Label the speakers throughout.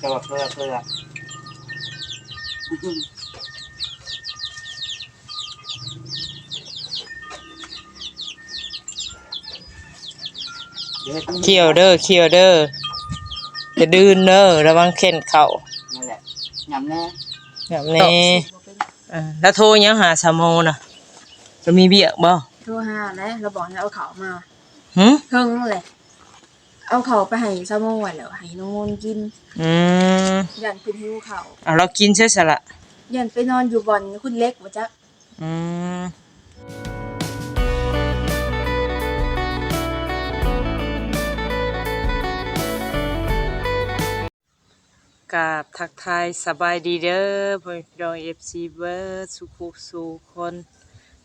Speaker 1: จะว่าเพื่อ
Speaker 2: เคี่ยวเด้อจะดื้นเด้อระวังเข็นเข่า
Speaker 1: นั่นแหละยำแน่
Speaker 2: แบบนี้แล้วโทรยังหาสามโมน่ะจะมีเบียกบ่
Speaker 3: โทรหาแล้วเราบอกให้เอาเขามา
Speaker 2: หึ
Speaker 3: เพิ่งเลยเอาเขาไปให้ซาโมะแล้วให้น้องมนกินยันเป็นหิวเขา
Speaker 2: เรากินใช่สละ
Speaker 3: ยันไปนอนอยู่บ่อนคุณเล็กบ่จ๊ะ
Speaker 2: กับทักทายสบายดีเด้อพี่น้องFCเบิร์ดสุขุสู่คน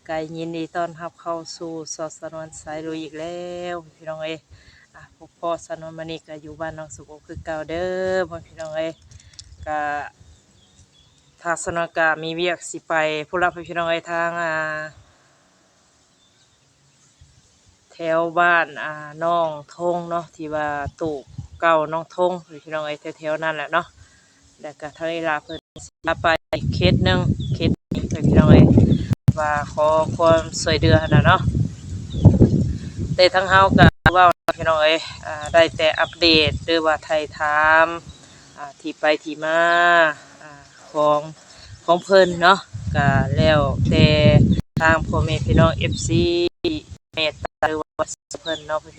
Speaker 2: กายยินดีต้อนรับเข้าสู่สอดสนวนสายลุยอีกแล้วพี่น้องพวกพ่อสนวนมานี่ก็อยู่บ้านน้องสุขคือเก่าเด้อพี่น้องก็ทางสนวนก็มีเวียกสิไปผู้รับพี่น้องทางแถวบ้านน้องทงเนาะที่ว่าตู่เก่าน้องทงพี่น้องแถวๆนั่นแหละเนาะแล้วก็ทางนี้ลาเพิ่นสิไปเคสนึงเคสนี้พี่น้องว่าขอความช่วยเหลือนะเนาะแต่ทั้งเฮาก็ว่าพี่น้องได้แต่อัปเดตหรือว่าไทยถามที่ไปที่มาของเพิ่นเนาะก็แล้วแต่ทางพ่อแม่พี่น้อง FC เมตตาหรือว่าเพิ่นเนาะพี่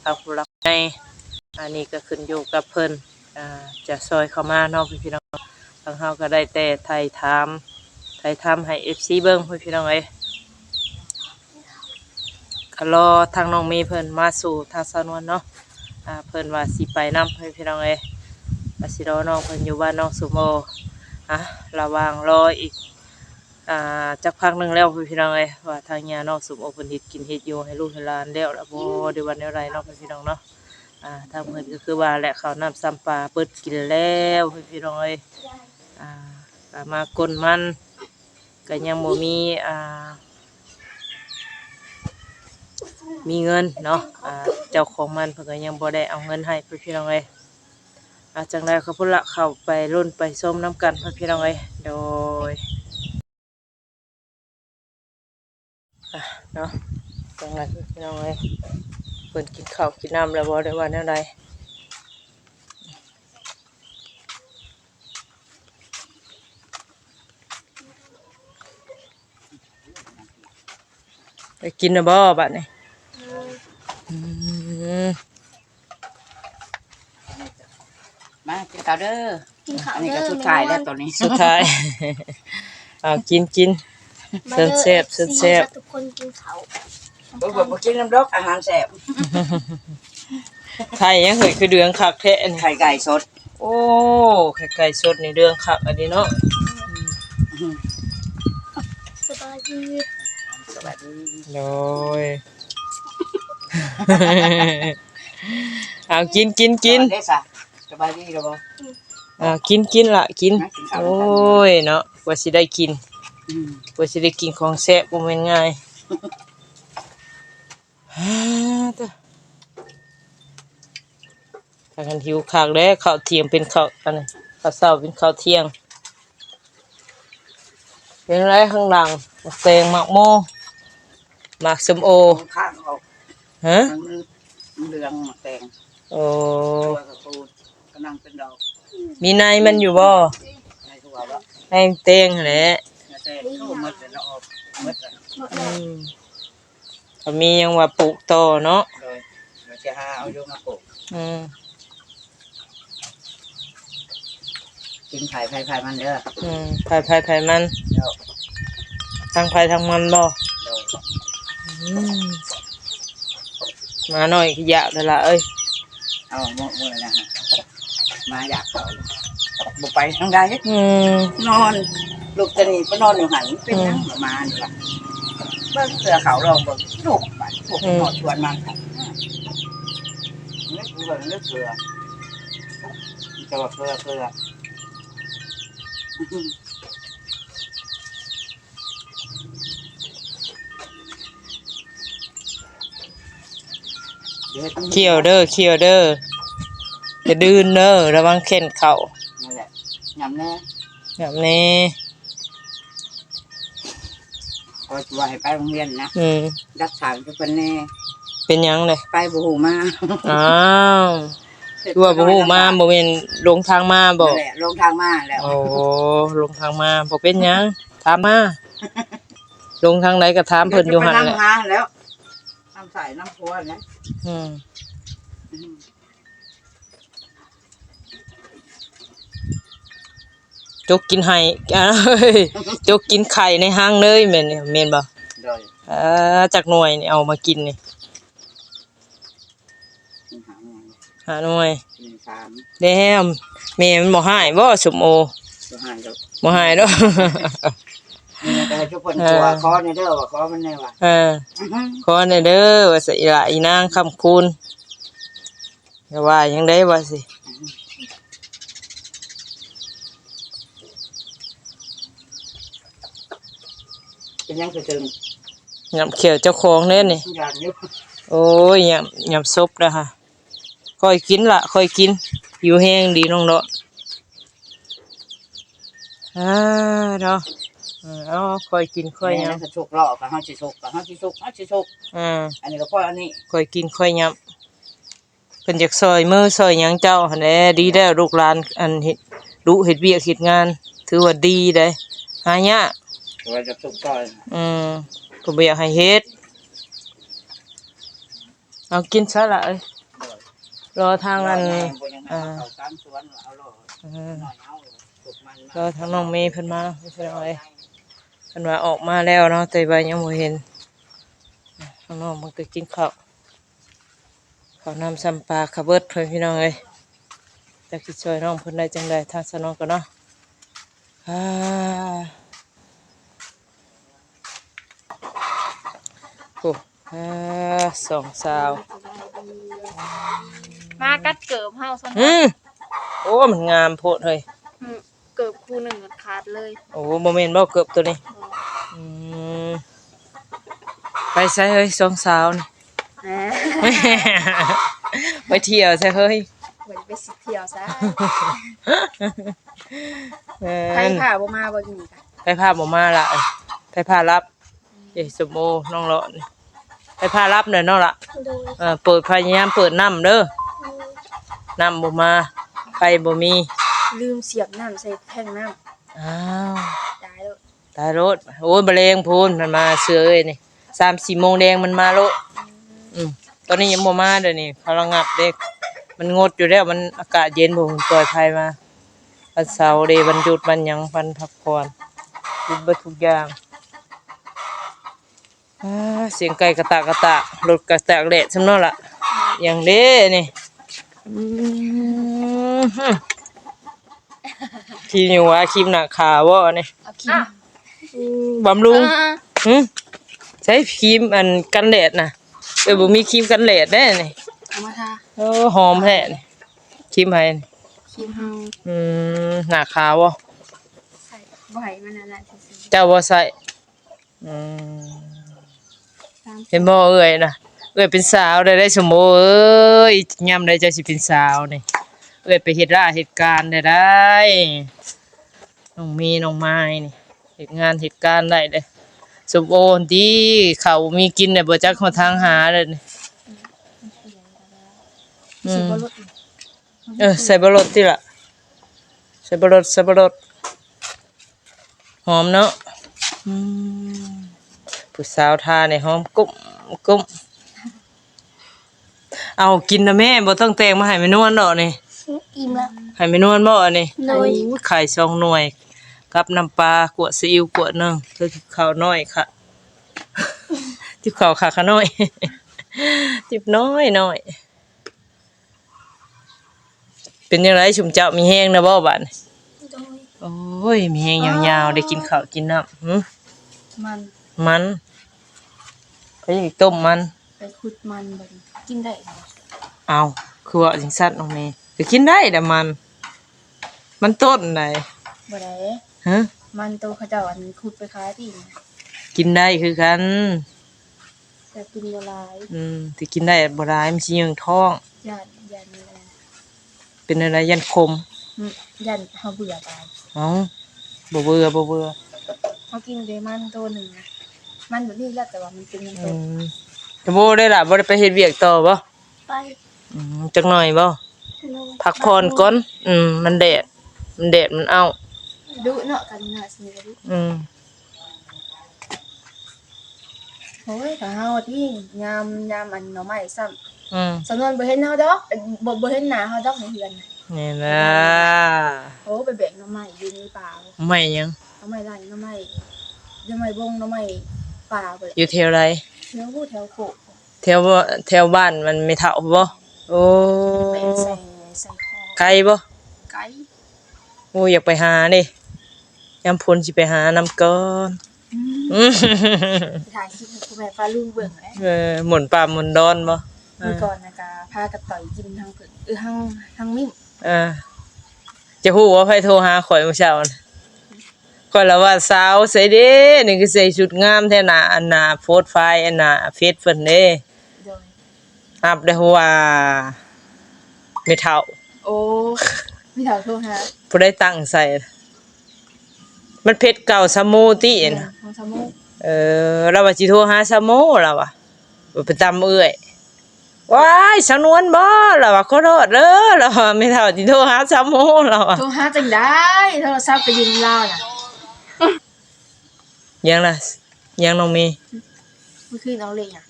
Speaker 2: ทางผู้รับในอันนี้ก็ขึ้นอยู่กับเพิ่นจะซอยเข้ามาเนาะพี่น้องทางเฮาก็ได้แต่ไทยถามให้ FC เบิ่งพี่น้องก็รอทางน้องมีเพิ่นมาสู่ทางสนวนเนาะเพิ่นว่าสิไปนำพี่น้องว่าสิรอน้องเพิ่นอยู่บ้านน้องสุโมระหว่างรออีกจักพักนึงแล้วพี่น้องว่าทางญาน้องสุโมเพิ่นเฮ็ดกินเฮ็ดอยู่ให้ลูกให้หลานแล้วบ่ได้วันแนวใดเนาะพี่น้องเนาะทางเพิ่นก็คือว่าแหละข้าวน้ำซ้ำปลาเปิดกินแล้วพี่น้องก็มากลมันก็ยังบ่มีเงินเนาะเจ้าของมันเพิ่นก็ยังบ่ได้เอาเงินให้พี่น้องจังได๋ก็พุ่นละเข้าไปรุ่นไปส้มน้ำกันพี่น้องโดยเนาะจังได๋พี่น้องเพิ่นกินข้าวกินน้ำแล้วบ่ได้ว่าแนวใดไปกินน่ะบ่บัดนี้
Speaker 1: มากินข้าวเด้ออันนี้ก็สุดท้ายแล้วตอนนี้
Speaker 2: สุดท้ายกินเส้นแซ่บ
Speaker 3: ทุกคนกินเขา
Speaker 1: บ่กินน้ำดอกอาหารแซ่บ
Speaker 2: ไข่ยังเคยคือเดืองคักแท้
Speaker 1: ไข่ไก่สด
Speaker 2: โอ้ไก่สดนี่เดืองคักอันนี้เนาะ
Speaker 3: สบายดี
Speaker 2: โดยกิน
Speaker 1: ได้ซะสบายดีแล้วบ่
Speaker 2: กินละกินโอ้ยเนาะกว่าสิได้กินของแซ่บบ่แม่นง่ายถ้ากันหิวคักแล้วข้าวเที่ยงเป็นข้าวอันนี้ข้าวเช้าเป็นข้าวเที่ยงเป็นไรข้างหลังแตงหมากโมหมากส้มโอ
Speaker 1: ข้างออก
Speaker 2: ฮะ
Speaker 1: เหลืองแตง
Speaker 2: โอ้
Speaker 1: กำลังเป็นดอก
Speaker 2: มีในมันอยู่บ่
Speaker 1: ในตัวบ่
Speaker 2: ให้แตงแหละ
Speaker 1: แตงเข้าหมดแล้วออกหมด
Speaker 2: ก็มียังว่าปลูกต่อเนาะ
Speaker 1: โดยจะหาเอาอยู่มาปลูกกินไผ่มันเด้อ
Speaker 2: ไผ่มันทางไผ่ทางมันบ่มาหน่อยอยากเลยล่ะเอ้ย
Speaker 1: เอาหมดเลยนะฮะมาอยากเขาบุกไปทางใดนอนลูกจะหนีไปนอนอยู่หันเป็นนั่งประมาณนี้ล่ะเบิ่งเสือเขาลองเบิ่งลูกไปพวกหมดชวนมาครับนึกเสือจะว่าเสือ
Speaker 2: เคี่ยวเด้อ จะดื้นเด้อระวังเข็นเข่า
Speaker 1: นั่นแหละยำแน่
Speaker 2: แบบนี้
Speaker 1: คอยตัวให้ไปโรงเรียนนะ รักษาทุกคนแน่
Speaker 2: เป็นหยังเลย
Speaker 1: ไปบ่หูมา
Speaker 2: อ้าวตัวบ่ฮู้มาบ่แม่นลงทางมาบ่
Speaker 1: นั่นแหละลงทางมาแล้ว
Speaker 2: โอ้ลงทางมาบ่เป็นหยังถามมาลงทางไหนก็ถามเพิ่นอยู่หั่นแหละ
Speaker 1: ไปทำงานแล้วน้ำใส่น้ำครัวนะ
Speaker 2: อืมจกกินไห้จกกินไข่ในห้างเลยแม่นแม่นบ่
Speaker 1: โดย
Speaker 2: จักหน่วยนี่เอามากินนี่
Speaker 1: หาเงิน
Speaker 2: หาหน่วย
Speaker 1: กินสาม
Speaker 2: แดมแม่มันบ่หายบ่สมโอ
Speaker 1: ตัวหายแล้ว
Speaker 2: บ่หายดอก
Speaker 1: นี่แต่ให้ทุกคนตัวคอในเด้อว่าคอมันแน่ว่ะ
Speaker 2: ขอแน่เด้อว่าสิละอีนางคำคูณอย่าว่าหยังได้ว่าสิ
Speaker 1: เป็นยังคือตึง
Speaker 2: ยำเขียวเจ้าของเด้นี่
Speaker 1: ยานอยู่
Speaker 2: โอ้ยยำซบนะค่ะค่อยกินละค่อยกินอยู่แห้งดีน้องเนาะเนาะเอาค่อยกินค่อย
Speaker 1: นี่
Speaker 2: ยำ
Speaker 1: นั่นคือชุกหลอกกับเฮาสิชุกกับเฮาสิชุกเฮาสิชุกอันนี้ก็พออันนี้
Speaker 2: ค่อยกินค่อยยำเพิ่นอยากซอยมือซอยหยังเจ้าหั่นแหละดีแล้วลูกหลานอันเฮ็ดดุเฮ็ดเวียกเฮ็ดงาน ถือว่าดีเด้หายาก
Speaker 1: ว่าจะชุกก่อน
Speaker 2: ก็บ่อยากให้เฮ็ดเอากินซะละเอ้ยรอทางอัน
Speaker 1: เอาตามสวนเอาโลน้อยเอาชุกมัน
Speaker 2: รอทางน้องเมย์เพิ่นมาเพิ่นเอาไว้เพิ่นว่าออกมาแล้วเนาะแต่ว่ายังบ่เห็นข้างนอกมันก็กินข้าวน้ำซ้ำปลาคาเบิดเพิ่นพี่น้องเอ้ยจักสิช่วยน้องเพิ่นได้จังได๋ทางสนองก็เนาะโอ้สองสาว
Speaker 3: มากัดเกิบเฮาซั่น
Speaker 2: โอ้มันงามโพดเฮ้ย
Speaker 3: เกิบคู่หนึ่งก็ขาดเลย
Speaker 2: โอ้บ่แม่นบ่เกือบตัวนี้ไปใส่เฮ้ยสองสาวนี่ ไปเที่ยวใช่เฮ้ย
Speaker 3: เหมือนไปสิเที่ยวซะ
Speaker 2: ไป
Speaker 3: ใครผ่าบ่มาบ่อยู่นี่ค่ะ
Speaker 2: ไปพาบ่มาละไปพารับสมโอน้องเลาะนี่ไปพารับหน่อยน้องละเปิดพยายามเปิดน้ำเด้อน้ำบ่มาไฟบ่มี
Speaker 3: ลืมเสียบน้ำใส่แท่งน้ำ
Speaker 2: อ้าว
Speaker 3: ตายแล้ว
Speaker 2: ตายรถโอ้ยแมลงพูนมันมาเสือเอ้ยนี่3-4 โมงแดงมันมาโลตอนนี้ยังบ่มาเด้อนี่เขาระงับเด็กมันงดอยู่แล้วมันอากาศเย็นผมปล่อยภัยมาวันเสาร์เดย์วันหยุดวันหยังวันพักผ่อนหยุดเบิดทุกอย่างเสียงไก่กระตากกระตากรถกระแตกแดดซำเนาะล่ะอย่างเด้นี่ทีมอยู่ว่าครีมหน้าขาวบ่นี่
Speaker 3: เอาคิม
Speaker 2: บำรุงใช้ครีมอันกันแดดน่ะบ่มีครีมกันแดดแน่นี่
Speaker 3: เอามาทา
Speaker 2: หอมแท้นี่ครีมไผนี่
Speaker 3: คิมเฮา
Speaker 2: หน้าขาวบ่
Speaker 3: ใส่บ่ให้มันนั่นน่ะซื่อ
Speaker 2: เจ้าบ่ใส่เห็นบ่เอ้ยน่ะเอ้ยเป็นสาวได้สมโอเอ้ยยามใดเจ้าสิเป็นสาวนี่เอ้ยไปเฮ็ดราเหตุการณ์ได้น้องมีน้องไม้นี่เฮ็ดงานเหตุการณ์ได้เด้สมโอดีข้าวมีกินได้บ่จักหนทางหาเด้นี่
Speaker 3: ๆสิบ่ลดอีก
Speaker 2: ใส่บรสติล่ะใส่บรสหอมเนาะผู้สาวทาเนี่ยหอมกุ้มเอากินนะแม่บ่ต้องแต่งมาให้แม่นวลดอกนี่
Speaker 3: อิ่มแล้ว
Speaker 2: ให้แม่นวลบ่อันนี้
Speaker 3: โดย
Speaker 2: ไข่2 หน่วยกับน้ำปลากวดซีอิ๊วกวดหนึงเธอข้าวน้อยค่ะ ทิบข้าวค่ะขาน้อย ทิบน้อยเป็นจังไดชุมเจ้ามีแห้งนะบ่บัดนี้
Speaker 3: โดย
Speaker 2: โอ้ยมีแห้งยาวๆได้กินข้าวกินน้ำมันไปอีกต้มมัน
Speaker 3: ไปขุดมันบ่ดีกินได้เหรอ
Speaker 2: เอาคือว่าจังซั่นน้องเมย์ก็กินได้แต่มันต้นไหน
Speaker 3: บ่ได้
Speaker 2: ฮะ
Speaker 3: มันโตเขาเจ้าอันขุดไปขายที่นี่
Speaker 2: กินได้คือกัน
Speaker 3: แต่กินบ่หลาย
Speaker 2: ที่กินได้บ่ได้มันสิยังท้อง
Speaker 3: ญาตินี่แหละ
Speaker 2: เป็นอะไรยันคม
Speaker 3: ยันเฮาเบื่อตาย
Speaker 2: เอ้าบ่เบื่อบ่เบื่อ
Speaker 3: เฮากินได้มันตัวหนึงนะมันแบบนี้แล้วแต่ว่ามันเป็นมัน
Speaker 2: อื
Speaker 3: ตัว
Speaker 2: มจะบ่ได้ล่ะบ่ได้ไปเฮ็ดเวียกต่อบ่
Speaker 3: ไป
Speaker 2: จักหน่อยบ่พักผ่อนก่อนมันแดดมันเอา
Speaker 3: ดุเนาะกันน่ะสิดุ
Speaker 2: อืม
Speaker 3: โอ้ยถ้าเฮาที่ยามอันหน่อไม้ซ้ำ
Speaker 2: อืม
Speaker 3: สำนวนบ่เห็นเฮาดอกบ่เห็นหน้าเฮาดอกในเฮือนน่ะ
Speaker 2: นี่นะ
Speaker 3: โอ้ไปแบกหน่อไม้อยู่ในป่า
Speaker 2: ไม่หยัง
Speaker 3: หน่อไม้ไร่หน่อไม้บงหน่อไม้ป่าเบิด
Speaker 2: อยู่แถวใด
Speaker 3: แถวผู้แถวโคก
Speaker 2: แถวบ้านมันไม่เท่าบ่โอ้
Speaker 3: ไปใส่คอ
Speaker 2: ไกลบ่
Speaker 3: ไก่
Speaker 2: โอ้อยากไปหานี่ยามพ้นสิไปหานำก่อน อืม
Speaker 3: ไปถ่ายคลิปให้คุณแม่ฟ้าลุงเบิ่งแหละ
Speaker 2: หมุนป่าหมุนดอนบ่
Speaker 3: เมื่อก่อนนะกะพากันต่อยกินทางเพิ่นทางมิ่ง
Speaker 2: จะฮู้ว่าไผโทรหาข่อยเมื่อเช้าน่ะข่อยละว่าสาวใส่เด้นี่คือใส่ชุดงามแท้หน้าอันน่ะโพสต์ไฟล์อันน่ะเฟซเพิ่นเด้
Speaker 3: โดย
Speaker 2: รับได้ฮู้ว่าไม่เท่า
Speaker 3: โอ้พี่เฒ่าโทรหา
Speaker 2: ผู้ใดตั้งใส่มันเพชรเก่าซะโมติน่ะ
Speaker 3: ของสมุก
Speaker 2: เราว่าสิโทรหาซะโมเราว่าไปตามเอื้อยว้ายสำนวนบ่เราว่าขอโทษเด้อเราว่าไม่เท่าสิโทรหาซะโมเราว่า
Speaker 3: โทรหาจังได้โทรศัพท์ไปยืมลาวน่ะ
Speaker 2: ยังล่ะยังน้องมี
Speaker 3: เมื่อคืนเอาเลยอ่ะ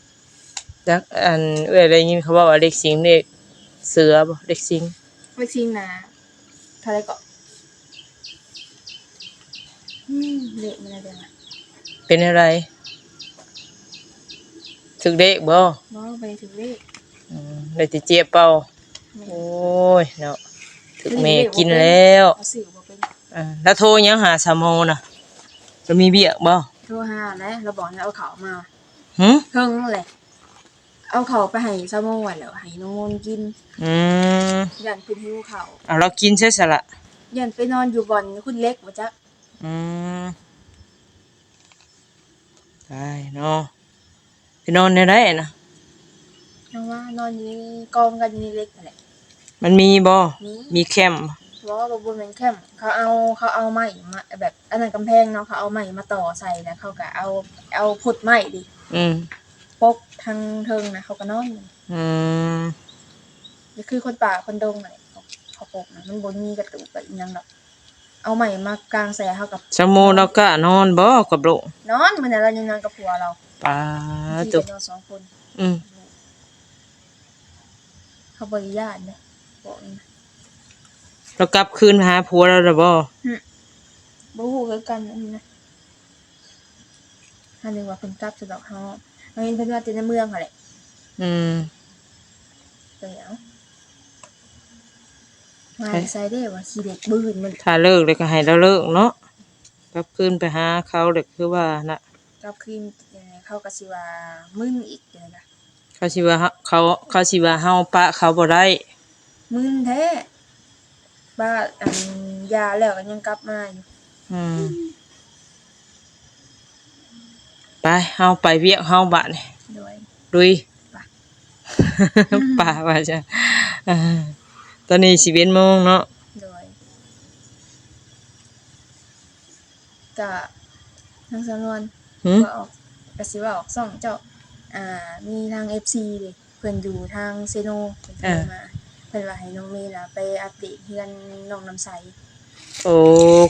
Speaker 2: จักอันเอื้อยได้ยินเขาว่าเด็กสิงห์เด็กเสือบ่เด็กสิงห์
Speaker 3: เมื่อคืนน่ะเท่าไหร่ก็เละมันอะไรอ่ะ
Speaker 2: เป็นอะไรถึกเด็กบ่
Speaker 3: บ่ไปถึงเลข
Speaker 2: ได้สิเจ็บเปล่า
Speaker 3: แม่
Speaker 2: โอ้ยเนาะถึกแม่กินแล้ว
Speaker 3: เอาสื่อบ่เป็น
Speaker 2: แล้วโทรยังหาซะโมน่ะจะมีเบียกบ่
Speaker 3: โทรหาแล้วเราบอกให้เอาเขามา
Speaker 2: หึ
Speaker 3: เพิ่งนั่นแหละเอาเขาไปให้ซะโมงแล้วให้น้องมนต์กิน
Speaker 2: อืม
Speaker 3: ยันเป็นหิวเขา
Speaker 2: เอาเรากินใช่สละ
Speaker 3: ยันไปนอนอยู่บ่อนคุณเล็กบ่จ๊ะ
Speaker 2: อืมได้เนาะไปนอนในได้นะ
Speaker 3: น้องว่านอนอยู่ในกองกันอยู่ในเล็กนั่นแหละ
Speaker 2: มันมีบ่
Speaker 3: มี
Speaker 2: มีแคมป์
Speaker 3: ว่าบ่เป็นแคมป์เขาเอาไม้มาแบบอันนั้นกำแพงเนาะเขาเอาไม้มาต่อใส่แล้วเขาก็เอาพุดไม้ดิ
Speaker 2: อืม
Speaker 3: ปกทางเทิงนะเขาก็นอนอยู่
Speaker 2: อืม
Speaker 3: นี่คือคนป่าคนดงนั่นแหละเขาปกนะมันบ่มีกระตุกกระอิหยังดอกเอาไม้มากางใส่เขากับ
Speaker 2: ชั่วโมงเราก็นอนบ่กับลูก
Speaker 3: นอนมันน่ะเรายังนอนกับผัวเรา
Speaker 2: ปา
Speaker 3: ที่
Speaker 2: ตุ
Speaker 3: ไปนอนสองคน
Speaker 2: อืม
Speaker 3: เขาบ่ญาติเด้บอกนี่นะ
Speaker 2: เรากลับคืนหาผัวเราแล้วบ่
Speaker 3: บ่ฮู้คือกันอันนี้นะอันนึงว่าเพิ่นกลับจะดอกเฮาเราเห็นเพิ่นว่าแต่ในเมืองหั่นแหละ
Speaker 2: อืม
Speaker 3: ไปเอามาใส่ได้ว่าขี้เด็กบื้นมัน
Speaker 2: ถ้าเลิกเลยก็ให้เราเลิกเนาะกลับคืนไปหาเขาเด็กคือว่าน่ะ
Speaker 3: กลับคืนยังไงเขาก็สิว่ามึนอีกเด้อล่ะ
Speaker 2: เขาสิว่าเขาสิว่าเฮาปะเขาบ่ได้
Speaker 3: มึนแท้บ้าอันยาแล้วก็ยังกลับมาอยู่
Speaker 2: อืมไปเฮาไปเวียกเฮาบัดนี่
Speaker 3: ด้วย
Speaker 2: ลุย
Speaker 3: ไป
Speaker 2: ป่าว่าจ้ะตอนนี้11:00 นเนาะ
Speaker 3: ด้วยก็ทางสำนวน
Speaker 2: หึ
Speaker 3: ว่าออกก็สิว่าออกซ่องเจ้ามีทาง FC เด้เพิ่นอยู่ทางเซโนเพิ่นโทรมาเพิ่นว่าให้น้องเมย์น่ะไปอัปเดตเฮือนน้องน้ำใส
Speaker 2: โอ้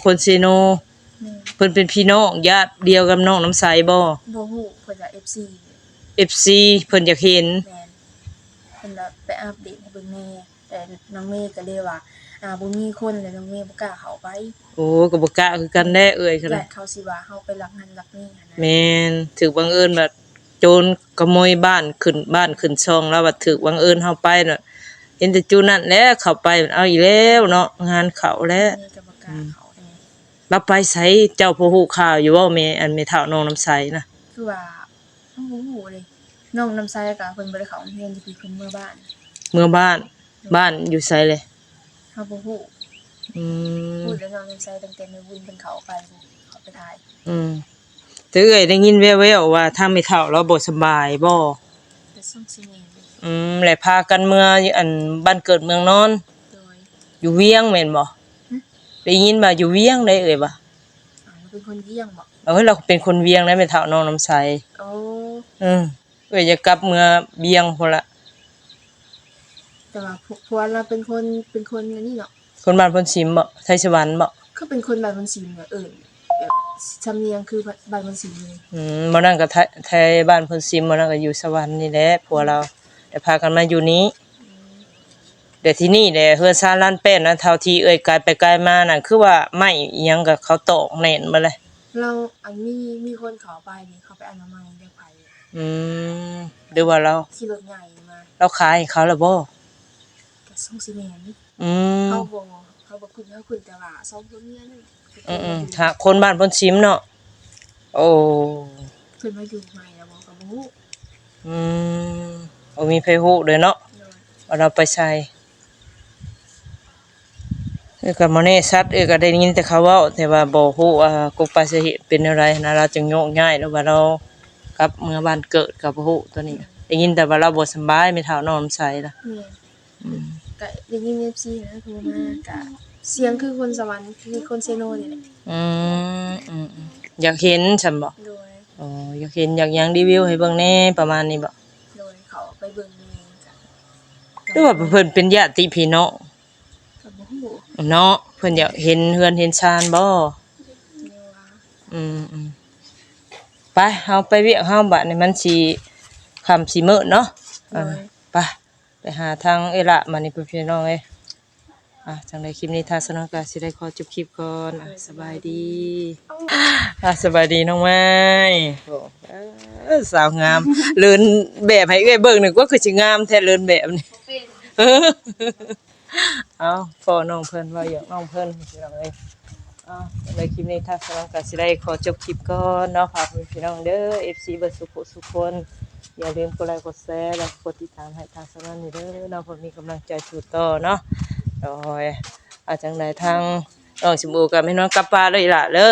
Speaker 2: คนซีโน
Speaker 3: แม่น
Speaker 2: เพิ่นเป็นพี่น้องญาติเดียวกับน้องน้ำใสบ่
Speaker 3: บ่ฮู้เพิ่นว่า FC
Speaker 2: FC เพิ่นอยากเห็น
Speaker 3: แม่นเพิ่นว่าไปอัปเดตให้เบิ่งแหน่แต่น้องเมย์ก็เลยว่าบ่มีคนเลยน้องเมย์บ่กล้าเข้าไป
Speaker 2: โอ้ก็บ่กล้าคือกันแน่เอ่ยคือ
Speaker 3: ญา
Speaker 2: ล่ะ
Speaker 3: ติเขาสิว่าเฮาไปลักนั่นลักนี่หันนะ
Speaker 2: แม่นถึกบังเอิญแบบโจรขโมยบ้านขึ้นช่องแล้วว่าถึกบังเอิญเฮาไปน่ะเห็นแต่จูนั่นแหละเข้าไปเอาอีกแล้วเนาะงานเข้าแล้ว
Speaker 3: เมย์ก็บ่กล้าเข้าแน่
Speaker 2: รับไปไสเจ้าผู้ฮู้ข่าวอยู่บ่แม่อันแม่เฒ่าน้องน้ำใสน่ะ
Speaker 3: คือว่าเฮาบ่ฮู้เลยน้องน้ำใสก็เพิ่นบ่ได้เข้าโรงเรียนที่เพิ่นเมื่อบ้าน
Speaker 2: เมื่อบ้านอยู่ไสเลย
Speaker 3: เฮาบ่ฮู้
Speaker 2: อืม
Speaker 3: พูดแล้วน้องน้ำใสตั้งแต่มื้อบุญเพิ่นเข้าไปเขาไปถ่าย
Speaker 2: แต่เอ้ยได้ยินแว่วๆว่าทางแม่เฒ่าเราบ่สบายบ่
Speaker 3: แต่ส่งสิแม่นเลย
Speaker 2: แล้วพากันเมื่ออันบ้านเกิดเมืองนอน
Speaker 3: โดย
Speaker 2: อยู่เวียงแม่นบ่ได้ยินว่าอยู่เวียงได้เอ่ยบ่
Speaker 3: เราเป็นคนเยี่ยงบ่
Speaker 2: เราเป็นคนเวียงนะแม่เฒ่าน้องน้ำใส
Speaker 3: โอ้
Speaker 2: เอ้ยจะกลับเมืองเวียงพุ่นละ
Speaker 3: แต่ว่าพวกเราเป็นคนอันนี้เนาะ
Speaker 2: คนบ้านพนชิมบ่ไทยสวรรค์บ่
Speaker 3: ก็เป็นคนบ้านพนศิลป์แบบแบบสำเนียงคือบ้านพนศิลป์เลย
Speaker 2: บ่นั่นก็ไทยบ้านพนชิมบ่นั่นก็อยู่สวรรค์นี่แหละผัวเราแต่พากันมาอยู่นี้แต่ที่นี่แหละเฮือนซานล้านแป้นนะเท่าที่เอ้ยกายไปกายมานั่นคือว่าไม้อีหยังก็เขาตอกแน่นมาเลย
Speaker 3: เราอันมีคนเขาไปนี่เขาไปอนามัยได้ไผ
Speaker 2: หรือว่าเรา
Speaker 3: ขี่รถใหญ่มา
Speaker 2: เราขายให้เขาแล้วบ่
Speaker 3: ก็ส่งสิแม่นเขาบ่คุณแต่ว่า2คนเมียนั่น
Speaker 2: หาคนบ้านพนชิมเนาะโอ้
Speaker 3: เพิ่นมาอยู่ใหม่แล้วบ่ก็บ่ฮู้
Speaker 2: บ่มีไผฮู้เด้อเนาะว่าเราไปใส่ก็บ่แน่ชัดก็ได้ยินแต่เขาเว้าแต่ว่าบ่ฮู้กกปาสาเหตุเป็นอะไรนะเราจึงโยกย้ายแล้วว่าเรากลับเมืองบ้านเกิดก็บ่ฮู้ตัวนี้ได้ยินแต่ว่าเราบ่สำบายไม่เท่าน้องน้ำใสล่ะ
Speaker 3: ก็ได้ยิน FC นะโทรมาก็เสียงคือคนสวรรค์คือคนเซโนนี่แหละ
Speaker 2: อยากเห็นฉันบ่
Speaker 3: โดย
Speaker 2: อยากเห็นอยากหยังรีวิวให้เบิ่งแหน่ประมาณนี้บ่
Speaker 3: โดยเขาไปเบิ่งนี่จ้ะ
Speaker 2: หรือว่าเพิ่นเป็นญาติพี่น้อง
Speaker 3: ก็บ่ฮู้
Speaker 2: เนาะเพิ่นอยากเห็นเฮือนเห็นชานบ่ไปเฮาไปเวียกเฮาบัดนี้มันสิค่ำสิมื้อเนาะไปหาทางเอละมานี่พี่น้องเอ้ยจังได๋คลิปนี้ทางสนองก็สิได้ขอจบคลิปก่อนสบายดีสบายดีน้องไม้โอ้สาวงามเลินแบบให้เอ้ยเบิ่งนึกว่าคือสิงามแท้เลินแบบนี่พ่อน้องเพิ่นว่าอยากน้องเพิ่นพี่น้องเอ้ยในคลิปนี้ทางสนองก็สิได้ขอจบคลิปก่อนเนาะฝากพี่น้องเด้อ FC เบิดสุขคนอย่าลืมกดไลค์กดแชร์และกดติดตามให้ทางสนองนี่เด้อเนาะเพื่อมีกำลังใจสู้ต่อเนาะโดยจังได๋ทางน้องสิมูก็แม่นอนกลับป่าเลยล่ะเด้อ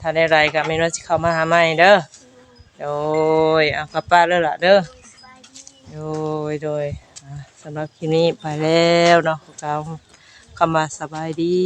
Speaker 2: ถ้าได้ไรก็แม่นอนสิเข้ามาหาใหม่เด้อโดยกลับป่าเลยล่ะเด้อโดยสำหรับคลิปนี้ไปแล้วเนาะขอกล่าวคำว่าสบายดี